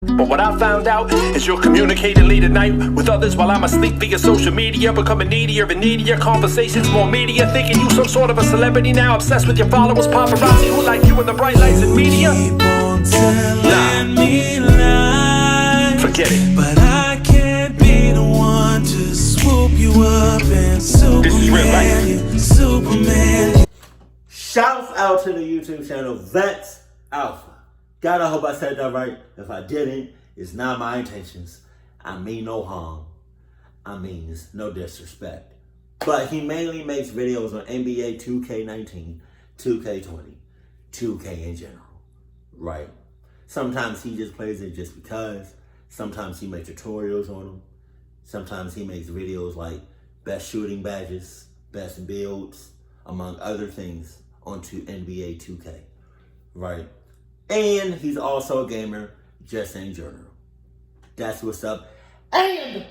But what I found out is you're communicating late at night with others while I'm asleep via social media, becoming needier and needier, conversations more media, thinking you some sort of a celebrity now, obsessed with your followers, paparazzi who like you in the bright lights and media. Keep on telling me lies, forget it. But I can't be the one to swoop you up and Superman. This is real life. You, Superman. Shouts out to the YouTube channel Vets Alpha. God, I hope I said that right. If I didn't, it's not my intentions. I mean no harm. I mean it's no disrespect. But he mainly makes videos on NBA 2K19, 2K20, 2K in general. Right? Sometimes he just plays it just because. Sometimes he makes tutorials on them. Sometimes he makes videos like best shooting badges, best builds, among other things, onto NBA 2K. Right? And he's also a gamer, just in general. That's what's up. And.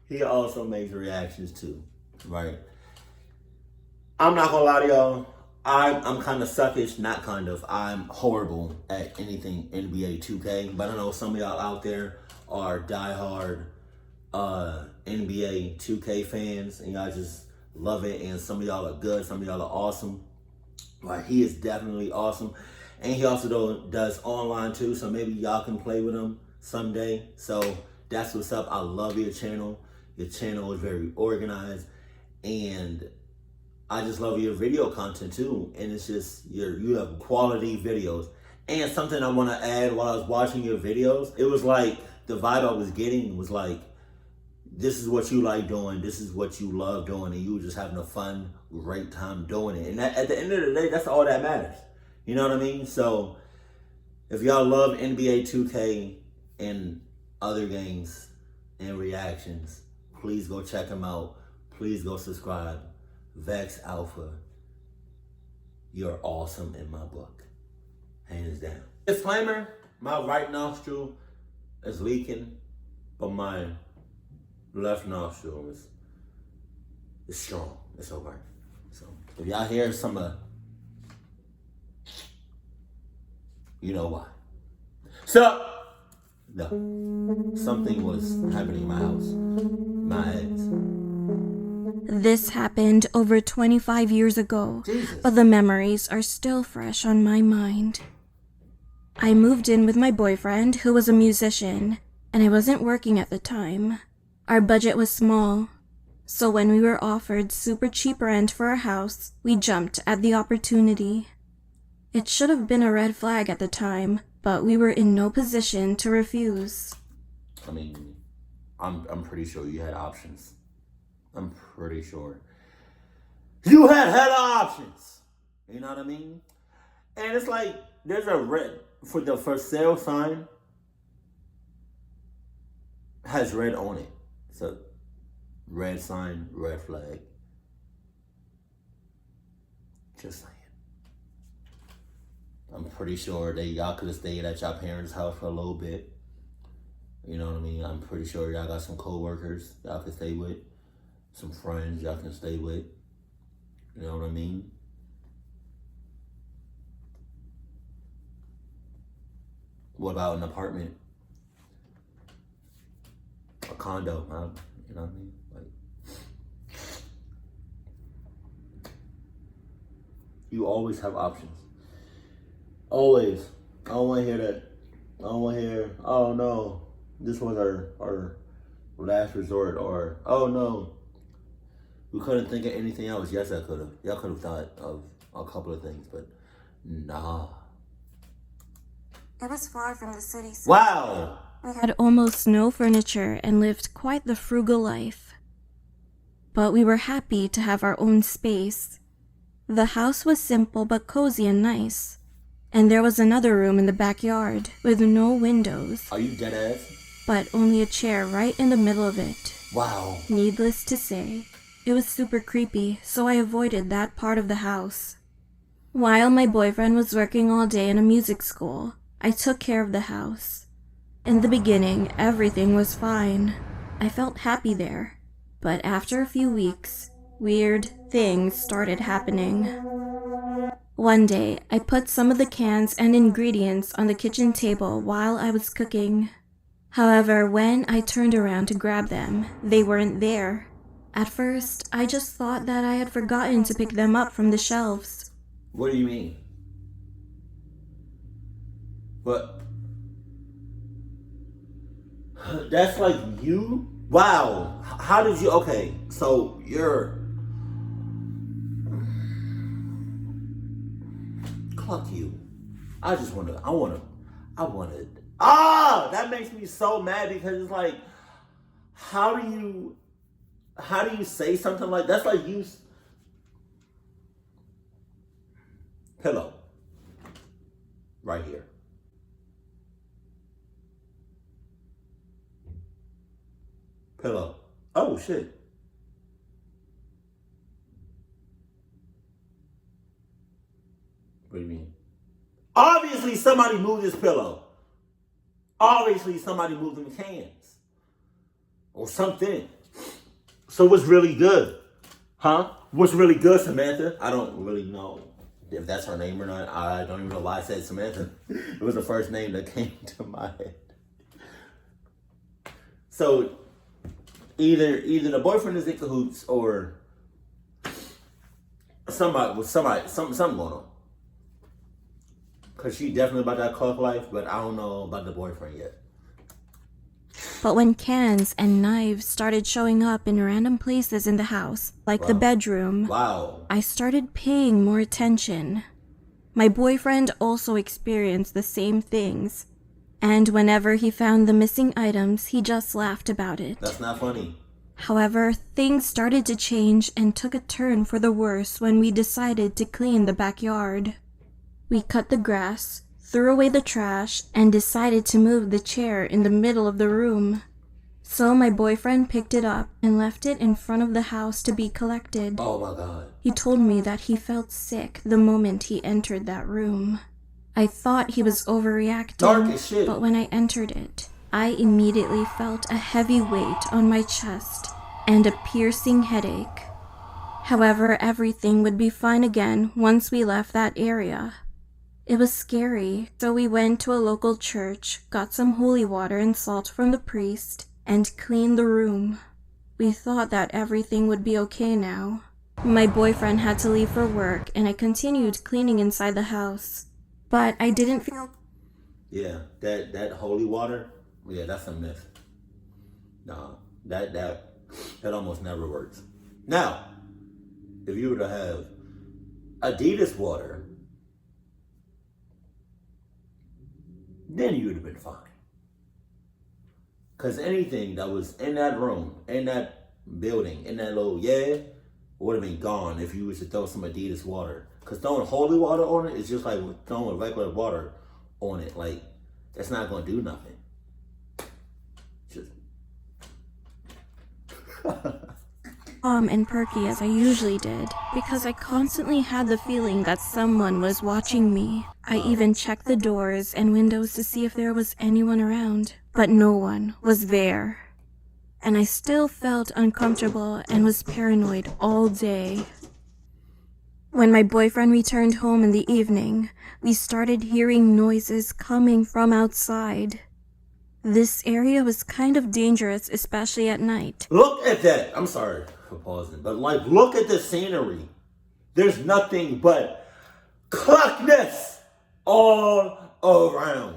He also makes reactions too, right? I'm not gonna lie to y'all. I'm kind of suckish, not kind of. I'm horrible at anything NBA 2K. But I know some of y'all out there are diehard NBA 2K fans, and y'all just love it. And some of y'all are good, some of y'all are awesome. Like, he is definitely awesome. And he also does online too, so maybe y'all can play with him someday. So that's what's up. I love your channel. Your channel is very organized. And I just love your video content too. And it's just, you have quality videos. And something I want to add while I was watching your videos, it was like, the vibe I was getting was like, this is what you like doing, this is what you love doing, and you were just having a fun, great time doing it. And that, at the end of the day, that's all that matters. You know what I mean? So, if y'all love NBA 2K and other games and reactions, please go check them out. Please go subscribe. Vex Alpha, you're awesome in my book. Hands down. Disclaimer, my right nostril is leaking, but my left nostril is strong. It's okay. So if y'all hear some you know why. So no, something was happening in my house. My ex. This happened over 25 years ago, Jesus. But the memories are still fresh on my mind. I moved in with my boyfriend, who was a musician, and I wasn't working at the time. Our budget was small, so when we were offered super cheap rent for our house, we jumped at the opportunity. It should have been a red flag at the time, but we were in no position to refuse. I mean, I'm pretty sure you had options. I'm pretty sure you had options. You know what I mean? And it's like, there's a red, for the for sale sign has red on it. So, red sign, red flag. Just saying. I'm pretty sure that y'all could have stayed at y'all parents' house for a little bit. You know what I mean? I'm pretty sure y'all got some co-workers y'all can stay with. Some friends y'all can stay with. You know what I mean? What about an apartment? A condo, huh? You know what I mean? Like, you always have options. Always. I don't want to hear that. I don't want to hear, oh no, this was our last resort, or oh no, we couldn't think of anything else. Yes, I could have. Y'all could have thought of a couple of things, but nah. It was far from the city. Wow! We had almost no furniture and lived quite the frugal life. But we were happy to have our own space. The house was simple but cozy and nice. And there was another room in the backyard with no windows. Are you dead ass? But only a chair right in the middle of it. Wow. Needless to say, it was super creepy, so I avoided that part of the house. While my boyfriend was working all day in a music school, I took care of the house. In the beginning, everything was fine. I felt happy there. But after a few weeks, weird things started happening. One day, I put some of the cans and ingredients on the kitchen table while I was cooking. However, when I turned around to grab them, they weren't there. At first, I just thought that I had forgotten to pick them up from the shelves. What do you mean? But that's like you? Wow. How did you? Okay, so you're. Fuck you. I wanted. That makes me so mad because it's like, how do you say something like that's like you. Pillow. Right here. Pillow. Oh shit. What do you mean? Obviously somebody moved this pillow. Obviously somebody moved them cans. Or something. So what's really good? Huh? What's really good, Samantha? I don't really know if that's her name or not. I don't even know why I said Samantha. It was the first name that came to my head. So either the boyfriend is in cahoots or something going on. Because she definitely about that club life, but I don't know about the boyfriend yet. But when cans and knives started showing up in random places in the house, like the bedroom, I started paying more attention. My boyfriend also experienced the same things. And whenever he found the missing items, he just laughed about it. That's not funny. However, things started to change and took a turn for the worse when we decided to clean the backyard. We cut the grass, threw away the trash, and decided to move the chair in the middle of the room. So my boyfriend picked it up and left it in front of the house to be collected. Oh my God. He told me that he felt sick the moment he entered that room. I thought he was overreacting, Dark as shit. But when I entered it, I immediately felt a heavy weight on my chest and a piercing headache. However, everything would be fine again once we left that area. It was scary, so we went to a local church, got some holy water and salt from the priest, and cleaned the room. We thought that everything would be okay now. My boyfriend had to leave for work, and I continued cleaning inside the house. But I didn't feel... Yeah, that holy water, yeah, that's a myth. No, that almost never works. Now, if you were to have Adidas water, then you would have been fine. Because anything that was in that room, in that building, in that little, would have been gone if you was to throw some Adidas water. Because throwing holy water on it is just like throwing regular water on it. Like, it's not going to do nothing. Just... calm and perky as I usually did, because I constantly had the feeling that someone was watching me. I even checked the doors and windows to see if there was anyone around, but no one was there. And I still felt uncomfortable and was paranoid all day. When my boyfriend returned home in the evening, we started hearing noises coming from outside. This area was kind of dangerous, especially at night. Look at that. I'm sorry for pausing, but like, look at the scenery. There's nothing but cluckness all around.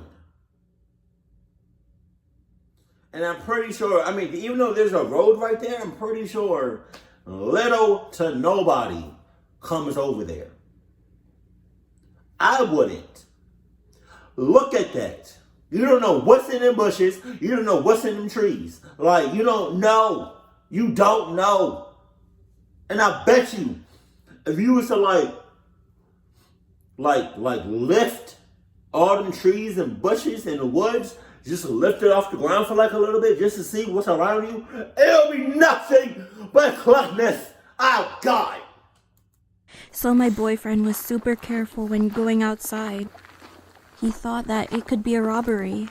And I'm pretty sure, I mean, even though there's a road right there, I'm pretty sure little to nobody comes over there. I wouldn't. Look at that. You don't know what's in them bushes. You don't know what's in them trees. Like, you don't know. You don't know. And I bet you, if you was to like lift all them trees and bushes in the woods, just lift it off the ground for like a little bit just to see what's around you, it'll be nothing but cluckness. Oh, God. So my boyfriend was super careful when going outside. He thought that it could be a robbery.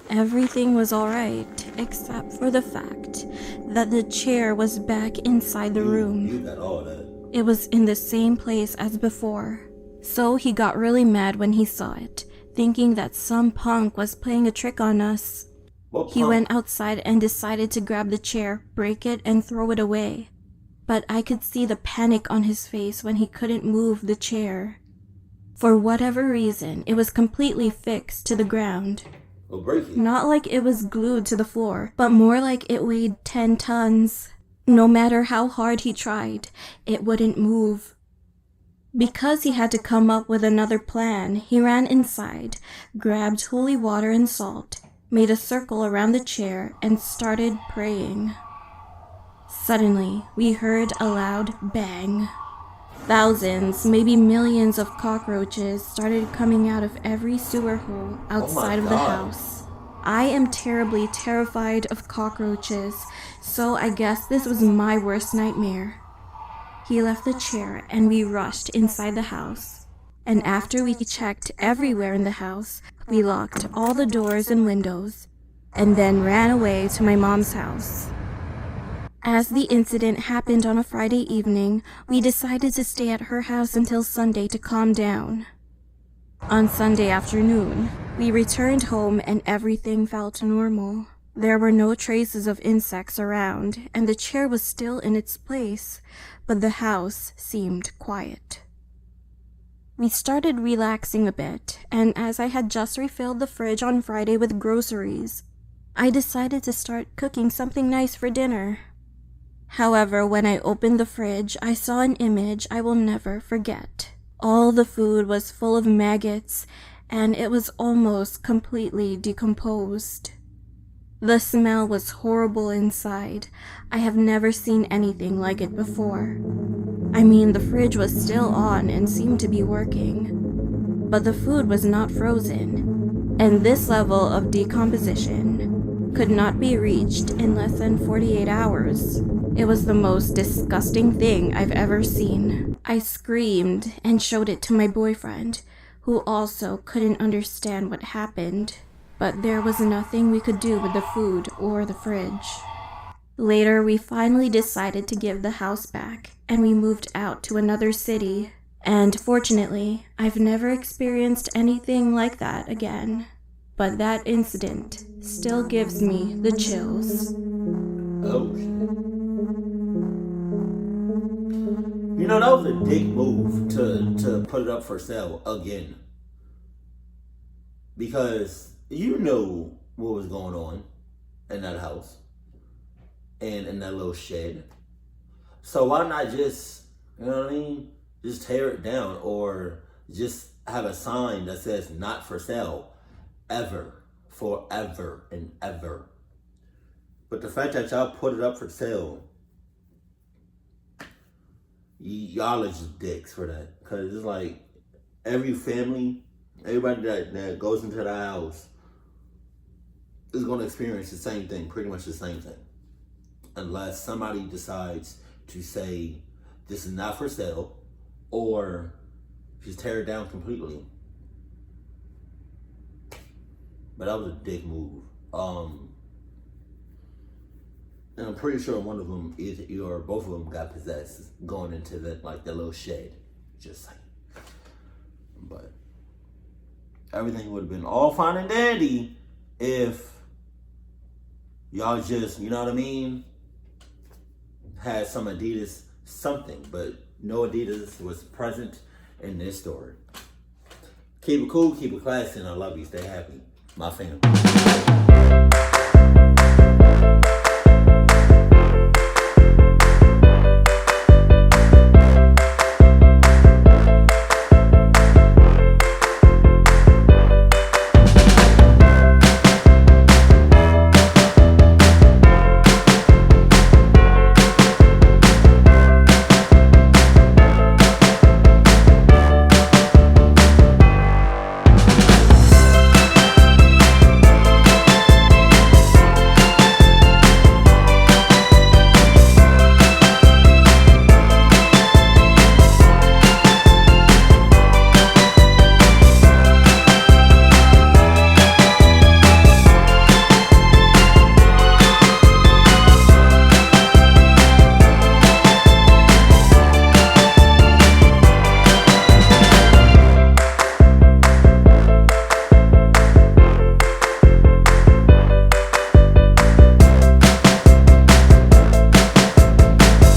Everything was alright, except for the fact that the chair was back inside the room. You got all that. It was in the same place as before. So he got really mad when he saw it, thinking that some punk was playing a trick on us. He went outside and decided to grab the chair, break it, and throw it away. But I could see the panic on his face when he couldn't move the chair. For whatever reason, it was completely fixed to the ground. Not like it was glued to the floor, but more like it weighed 10 tons. No matter how hard he tried, it wouldn't move. Because he had to come up with another plan, he ran inside, grabbed holy water and salt, made a circle around the chair, and started praying. Suddenly, we heard a loud bang. Thousands, maybe millions of cockroaches started coming out of every sewer hole outside of the house. I am terribly terrified of cockroaches, so I guess this was my worst nightmare. He left the chair and we rushed inside the house. And after we checked everywhere in the house, we locked all the doors and windows, and then ran away to my mom's house. As the incident happened on a Friday evening, we decided to stay at her house until Sunday to calm down. On Sunday afternoon, we returned home and everything felt normal. There were no traces of insects around, and the chair was still in its place, but the house seemed quiet. We started relaxing a bit, and as I had just refilled the fridge on Friday with groceries, I decided to start cooking something nice for dinner. However, when I opened the fridge, I saw an image I will never forget. All the food was full of maggots, and it was almost completely decomposed. The smell was horrible inside. I have never seen anything like it before. I mean, the fridge was still on and seemed to be working, but the food was not frozen, and this level of decomposition could not be reached in less than 48 hours. It was the most disgusting thing I've ever seen. I screamed and showed it to my boyfriend, who also couldn't understand what happened. But there was nothing we could do with the food or the fridge. Later, we finally decided to give the house back, and we moved out to another city. And fortunately, I've never experienced anything like that again. But that incident still gives me the chills. Oh, shit. You know, that was a dick move to put it up for sale again. Because you knew what was going on in that house and in that little shed. So why not just, you know what I mean, just tear it down or just have a sign that says not for sale ever, forever and ever. But the fact that y'all put it up for sale, y'all are just dicks for that. Because it's like every family, everybody that goes into the house is going to experience the same thing, pretty much the same thing. Unless somebody decides to say, this is not for sale, or just tear it down completely. But that was a dick move. And I'm pretty sure one of them, either or both of them got possessed going into that little shed. Just saying. But everything would have been all fine and dandy if y'all just, you know what I mean, had some Adidas something, but no Adidas was present in this story. Keep it cool, keep it classy, and I love you. Stay happy. My family.